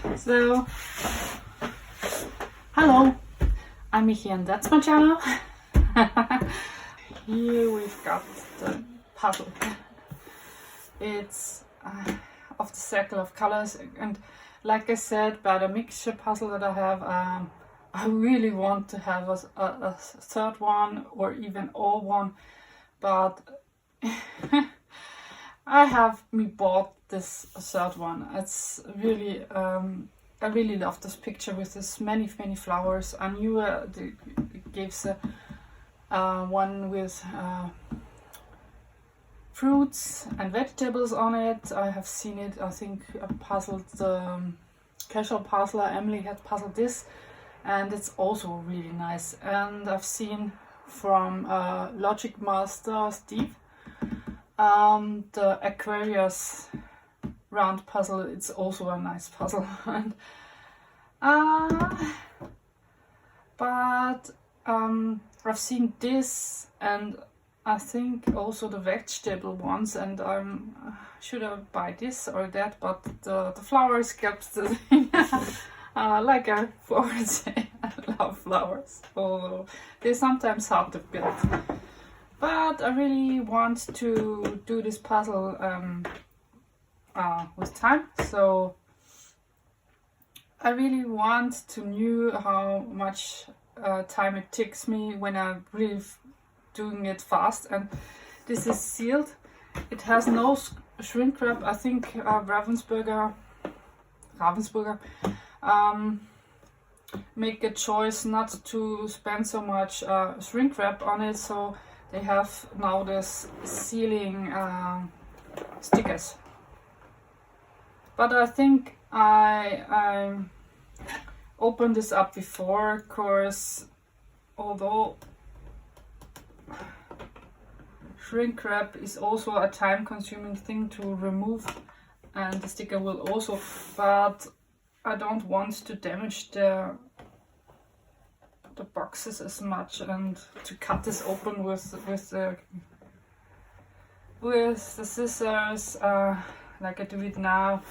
So, hello, I'm Michi and that's my channel. Here we've got the puzzle. It's of the circle of colors, and like I said, by the mixture puzzle that I have, I really want to have a third one or even all one, but I have bought this third one. It's really I really love this picture with this many flowers. I knew it gives one with fruits and vegetables on it. I have seen it. I think I puzzled the casual puzzler Emily had puzzled this, and it's also really nice. And I've seen from Logic Master Steve the Aquarius round puzzle. It's also a nice puzzle. And but I've seen this, and I think also the vegetable ones, and should I buy this or that, but the flowers kept the thing. Like I already say, I love flowers, although they're sometimes hard to build. But I really want to do this puzzle with time, so I really want to know how much time it takes me when I'm really doing it fast. And this is sealed. It has no shrink wrap. I think Ravensburger make a choice not to spend so much shrink wrap on it, so they have now this sealing stickers. But I think I opened this up before, of course, although shrink wrap is also a time-consuming thing to remove, and the sticker will also, but I don't want to damage the boxes as much, and to cut this open with the scissors like I do it now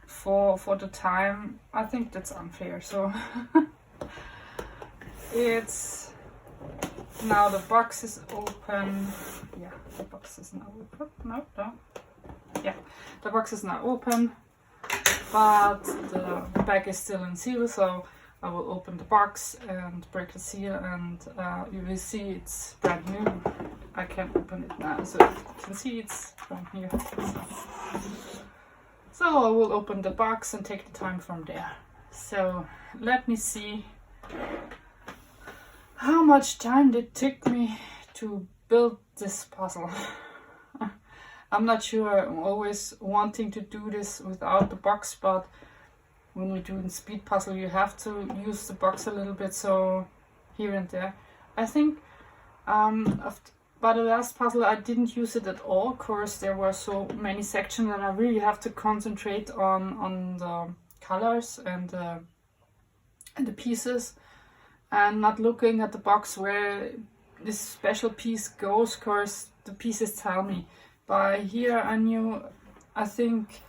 for the time. I think that's unfair, so it's now the box is open. Yeah, the box is now open. No. Yeah, the box is now open, but the bag is still in seal, so I will open the box and break the seal, and you will see it's brand new. I can open it now, so you can see it's from here. So I will open the box and take the time from there. So let me see how much time did it take me to build this puzzle. I'm not sure. I'm always wanting to do this without the box, but when we're doing speed puzzle, you have to use the box a little bit, so here and there. I think by the last puzzle I didn't use it at all. Of course, there were so many sections, and I really have to concentrate on the colors and the pieces, and not looking at the box where this special piece goes. Of course, the pieces tell me. By here I think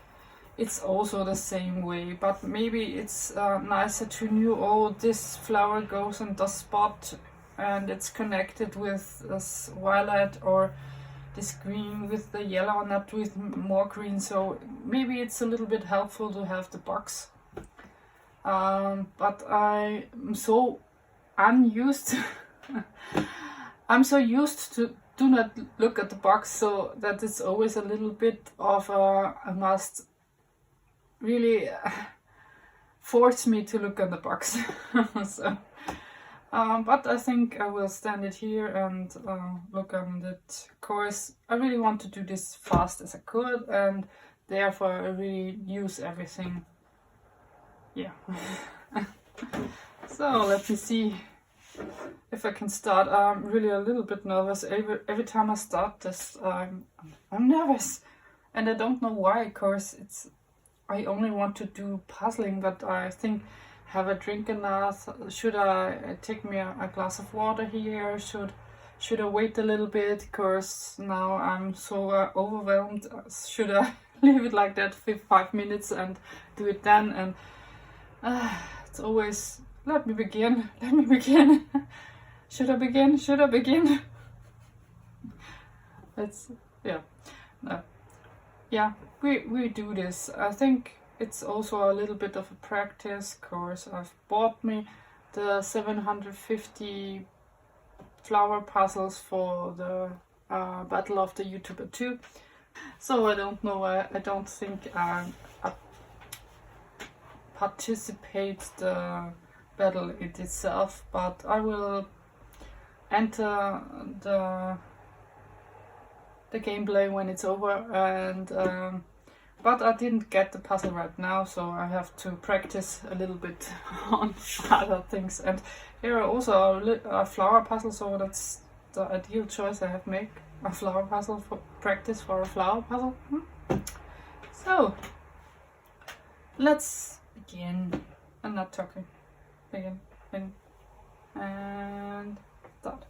it's also the same way, but maybe it's nicer to know, oh, this flower goes in the spot and it's connected with this violet, or this green with the yellow, not with more green. So maybe it's a little bit helpful to have the box. But I'm so unused. I'm so used to do not look at the box, so that it's always a little bit of a must really force me to look at the box. So, but I think I will stand it here and look on it. Of course, I really want to do this fast as I could, and therefore I really use everything. Yeah. So let me see if I can start. I'm really a little bit nervous. Every time I start this, I'm nervous, and I don't know why. Of course, I only want to do puzzling, but I think, have a drink enough? Should I take me a glass of water here? Should I wait a little bit? Because now I'm so overwhelmed. Should I leave it like that for 5 minutes and do it then. And it's always, let me begin. Should I begin? It's, yeah, no. Yeah, we do this. I think it's also a little bit of a practice course. I've bought me the 750 flower puzzles for the Battle of the YouTuber 2. So I don't know, I don't think I participate the battle itself, but I will enter the gameplay when it's over. And but I didn't get the puzzle right now, so I have to practice a little bit on other things. And here are also a flower puzzle, so that's the ideal choice I have made. A flower puzzle for practice for a flower puzzle. So let's begin. I'm not talking. Begin. And start.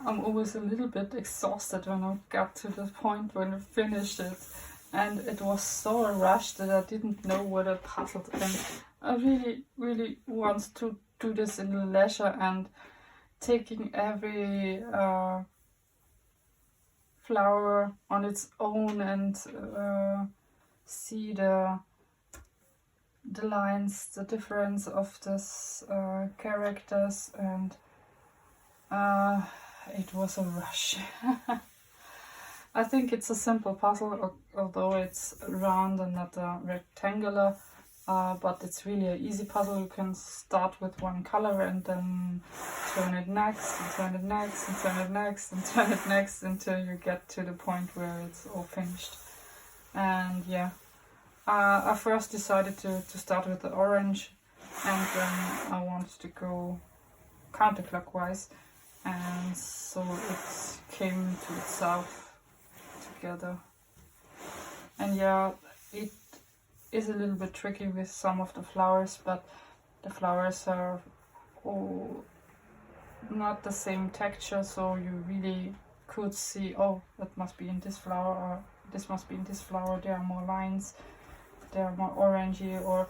I'm always a little bit exhausted when I got to the point when I finished it. And it was so rushed that I didn't know what I puzzled. And I really want to do this in leisure and taking every flower on its own and see the lines, the difference of this characters, and it was a rush. I think it's a simple puzzle, although it's round and not rectangular, but it's really an easy puzzle. You can start with one color and then turn it next, and turn it next, and turn it next, and turn it next, until you get to the point where it's all finished. And yeah, I first decided to start with the orange, and then I wanted to go counterclockwise, and so it came to itself together. And yeah, it is a little bit tricky with some of the flowers, but the flowers are all not the same texture, so you really could see, oh, that must be in this flower, or this must be in this flower. There are more lines, they are more orangey, or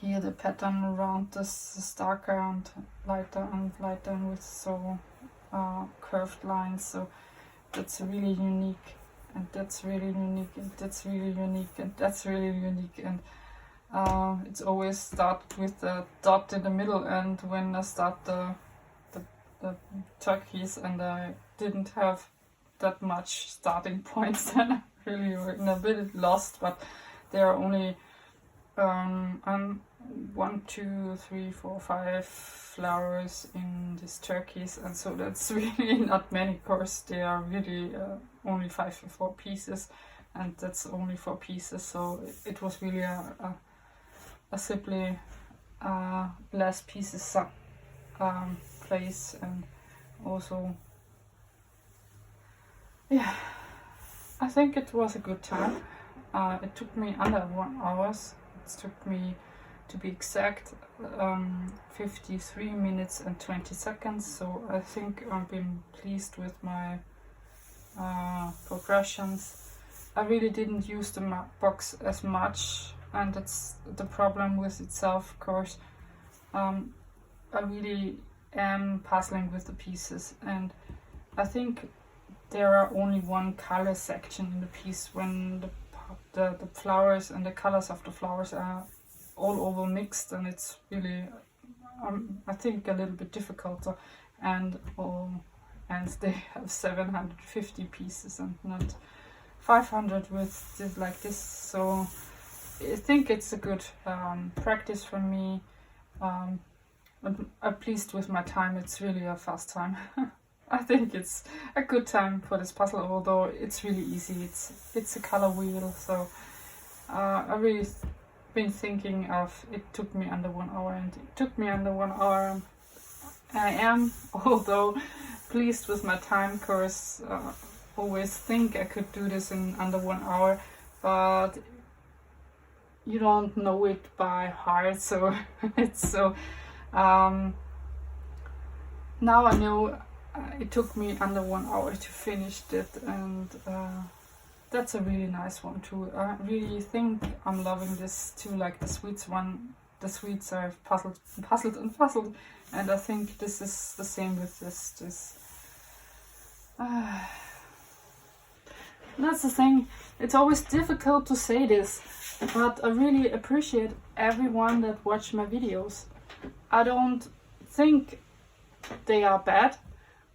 here the pattern around this is darker and lighter with so curved lines. So that's really unique, and that's really unique, and that's really unique, and that's really unique. And it's always start with the dot in the middle, and when I start the turkeys and I didn't have that much starting points, then I really were in a bit lost. But there are only 1, 2, 3, 4, 5 flowers in these turkeys, and so that's really not many. Of course, they are really only 5 or 4 pieces, and that's only 4 pieces, so it was really a simply less pieces place. And also, yeah, I think it was a good time. It took me under 1 hour. It took me, to be exact, 53 minutes and 20 seconds. So I think I've been pleased with my progressions. I really didn't use the box as much, and that's the problem with itself, of course. I really am puzzling with the pieces, and I think there are only one color section in the piece when the flowers and the colors of the flowers are all over mixed, and it's really I think a little bit difficult. And they have 750 pieces and not 500 with it like this, so I think it's a good practice for me. I'm pleased with my time. It's really a fast time. I think it's a good time for this puzzle, although it's really easy. It's a color wheel, so I really been thinking of, it took me under 1 hour, and it took me under 1 hour. I am, although, pleased with my time course. Always think I could do this in under 1 hour, but you don't know it by heart, so it's so now I know it took me under 1 hour to finish it, and that's a really nice one too. I really think I'm loving this too, like the sweets one. The sweets I've puzzled, and I think this is the same with this. That's the thing. It's always difficult to say this, but I really appreciate everyone that watch my videos. I don't think they are bad,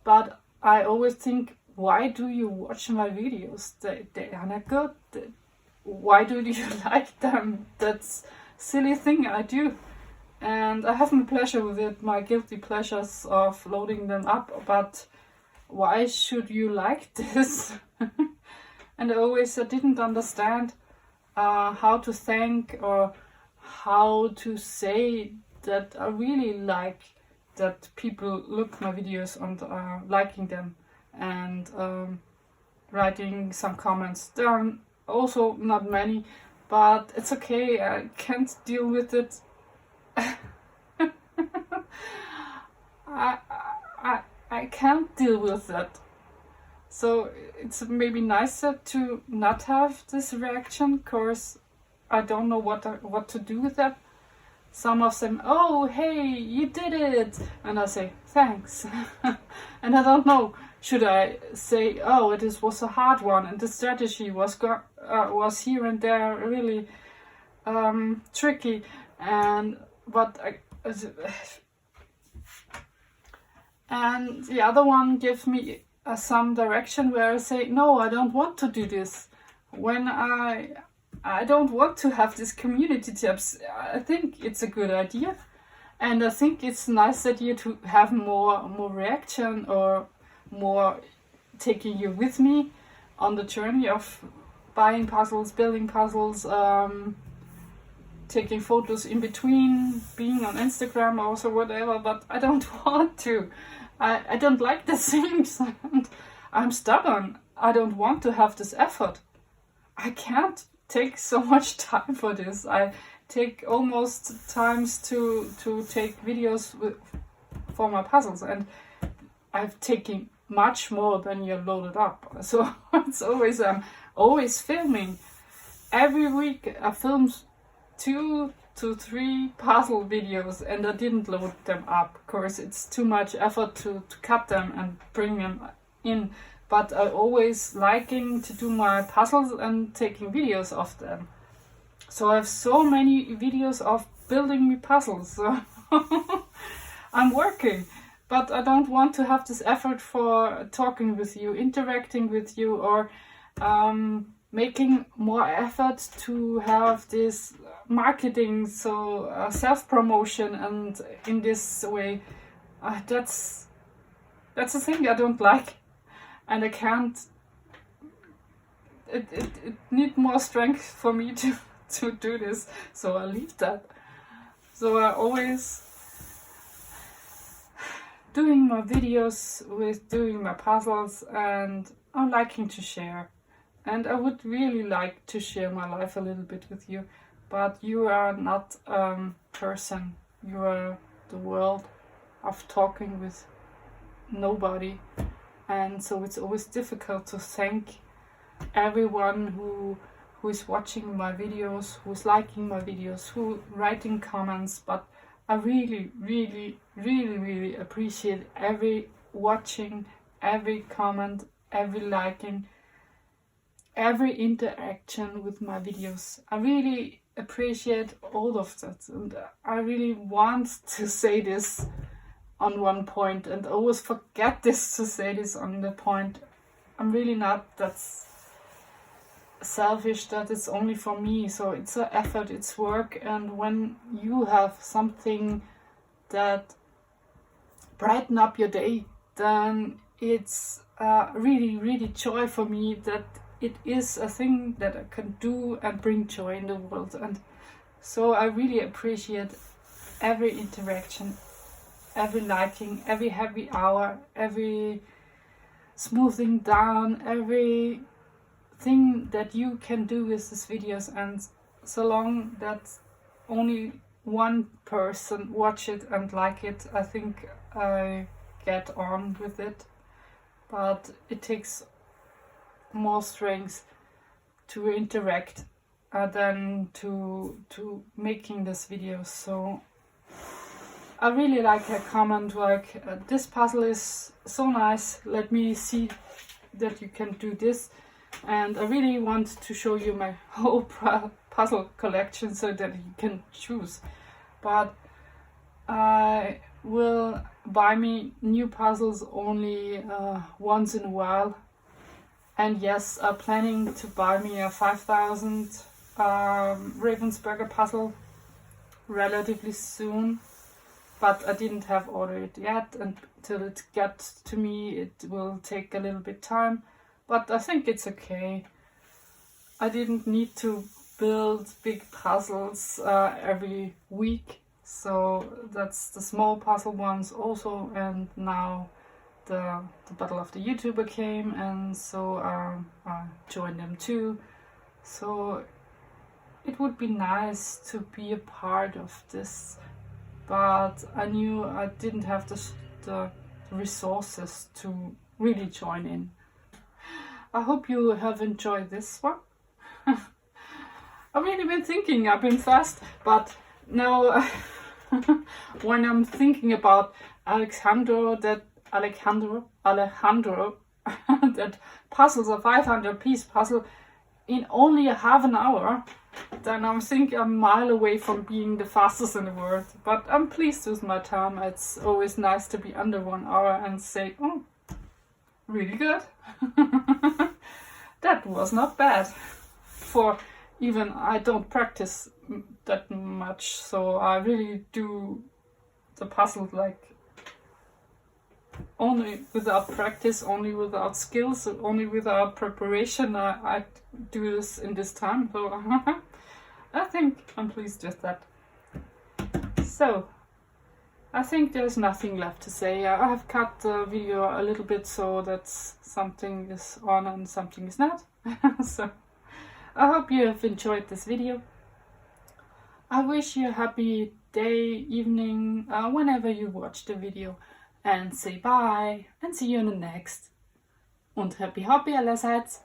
but I always think, why do you watch my videos? They are not good. Why do you like them? That's silly thing I do. And I have my pleasure with it, my guilty pleasures of loading them up, but why should you like this? And I didn't understand how to thank or how to say that I really like that people look my videos and are liking them and writing some comments. There are also not many, but it's okay. I can't deal with it. I can't deal with that. So it's maybe nicer to not have this reaction, cause I don't know what to do with that. Some of them, oh hey, you did it, and I say thanks, and I don't know should I say, oh, it was a hard one and the strategy was here and there really tricky, and and the other one gives me some direction where I say, no, I don't want to do this. When I don't want to have these community tips. I think it's a good idea, and I think it's a nice idea to have more reaction or more taking you with me on the journey of buying puzzles, building puzzles, taking photos in between, being on Instagram or so whatever, but I don't want to. I don't like the things, and I'm stubborn. I don't want to have this effort. I can't take so much time for this. I take almost times to take videos for my puzzles, and I've taken much more than you're loaded up. So it's always I'm always filming. Every week I film 2 to 3 puzzle videos, and I didn't load them up. Of course, it's too much effort to cut them and bring them in. But I always liking to do my puzzles and taking videos of them. So I have so many videos of building me puzzles. So I'm working, but I don't want to have this effort for talking with you, interacting with you, or making more effort to have this marketing, so self-promotion, and in this way, that's a thing I don't like. And I can't, it need more strength for me to do this, so I leave that. So I always doing my videos with doing my puzzles, and I'm liking to share. And I would really like to share my life a little bit with you, but you are not a person, you are the world of talking with nobody. And so it's always difficult to thank everyone who is watching my videos, who's liking my videos, who writing comments. But I really, really, really, really appreciate every watching, every comment, every liking, every interaction with my videos. I really appreciate all of that, and I really want to say this on one point, and always forget this to say this on the point. I'm really not that selfish that it's only for me. So it's an effort, it's work, and when you have something that brighten up your day, then it's really, really joy for me that it is a thing that I can do and bring joy in the world. And so I really appreciate every interaction, every liking, every happy hour, every smoothing down, every thing that you can do with these videos. And so long that only one person watch it and like it, I think I get on with it. But it takes more strength to interact than to making this video. So I really like a comment like, this puzzle is so nice, let me see that you can do this. And I really want to show you my whole puzzle collection so that you can choose. But I will buy me new puzzles only once in a while. And yes, I'm planning to buy me a 5,000 Ravensburger puzzle relatively soon. But I didn't have ordered it yet, and till it gets to me it will take a little bit time. But I think it's okay. I didn't need to build big puzzles every week. So that's the small puzzle ones also, and now the Battle of the YouTuber came, and so I joined them too. So it would be nice to be a part of this. But I knew I didn't have the resources to really join in. I hope you have enjoyed this one. I've really been thinking, I've been fast, but now when I'm thinking about Alexandro, that Alejandro, that puzzles a 500-piece puzzle in only a half an hour, then I think I'm a mile away from being the fastest in the world. But I'm pleased with my time. It's always nice to be under 1 hour and say, oh, really good. That was not bad. For even I don't practice that much, so I really do the puzzle like only without practice, only without skills, only without preparation. I do this in this time, so I think I'm pleased with that. So I think there's nothing left to say. I have cut the video a little bit so that something is on and something is not. So I hope you have enjoyed this video. I wish you a happy day, evening, whenever you watch the video. And say bye and see you in the next. Und happy hobby allerseits.